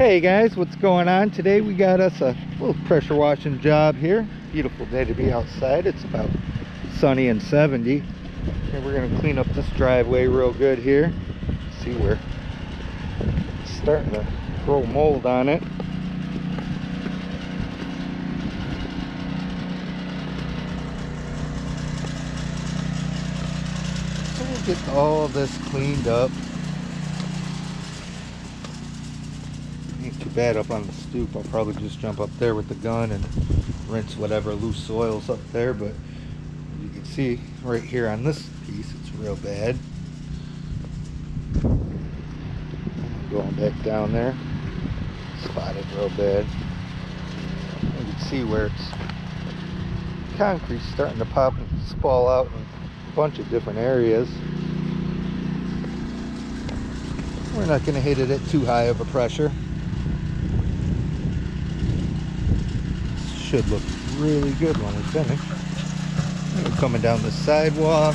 Hey guys, what's going on? Today we got us a little pressure washing job here. Beautiful day to be outside. It's about sunny and 70. And we're going to clean up this driveway real good here. See where it's starting to grow mold on it. So we'll get all this cleaned up. Ain't too bad up on the stoop. I'll probably just jump up there with the gun and rinse whatever loose soil's up there, but you can see right here on this piece it's real bad. Going back down there, spotted real bad. You can see where it's concrete's starting to pop and spall out in a bunch of different areas. We're not going to hit it at too high of a pressure. Should look really good when we finish. We're coming down the sidewalk.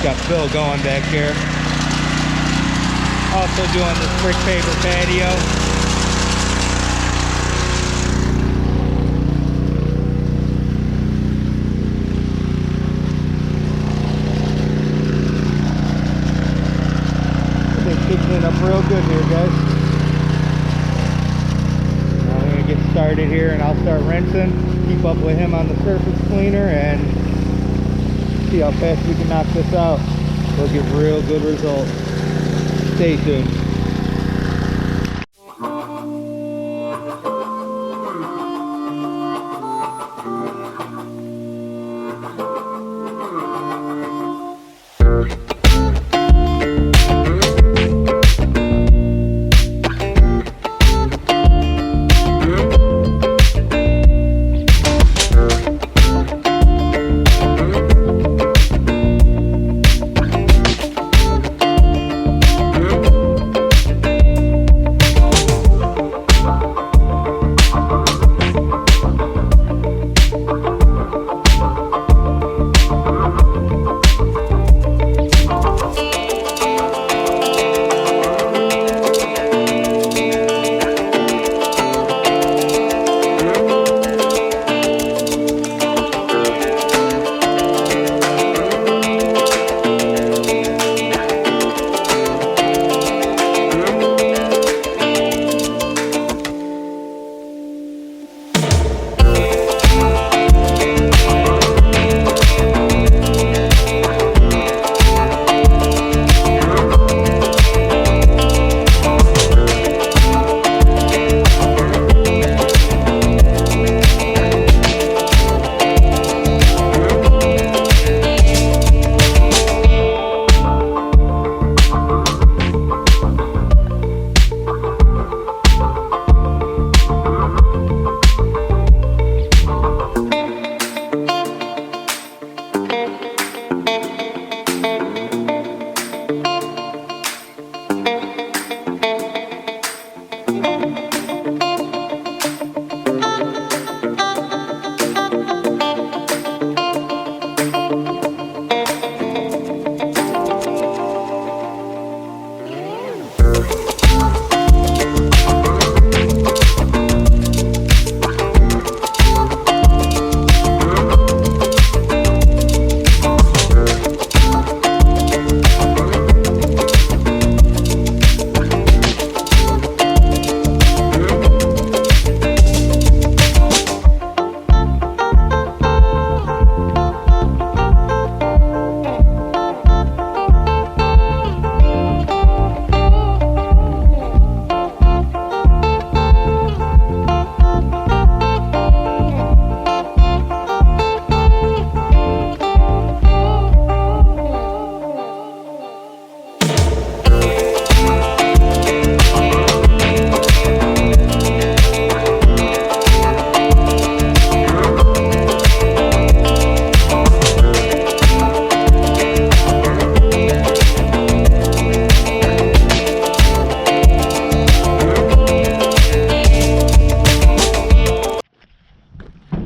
Got Phil going back here. Also doing this brick paver patio. Clean up real good here, guys. I'm going to get started here and I'll start rinsing, keep up with him on the surface cleaner, and see how fast we can knock this out. We'll get real good results. Stay tuned.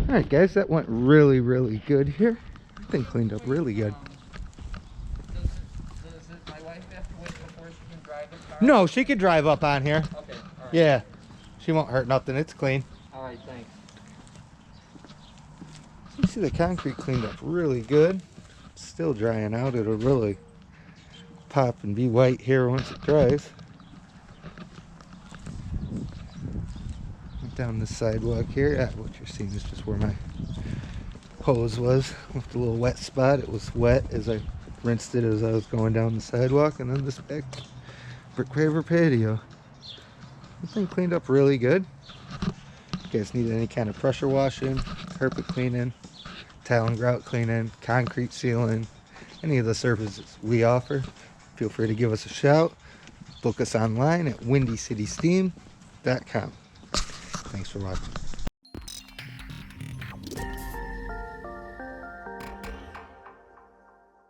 Alright guys, that went really good here. That thing cleaned up really good. wife have to wait before she can drive the car? No, she could drive up on here. Okay, all right. Yeah. She won't hurt nothing. It's clean. All right, thanks. You see the concrete cleaned up really good. It's still drying out. It'll really pop and be white here once it dries. Down the sidewalk here. What you're seeing is just where my hose was with the little wet spot. It was wet as I rinsed it as I was going down the sidewalk. And then this back brick paver patio. This thing cleaned up really good. If you guys need any kind of pressure washing, carpet cleaning, tile and grout cleaning, concrete sealing, any of the services we offer, feel free to give us a shout. Book us online at windycitysteam.com. Thanks for watching.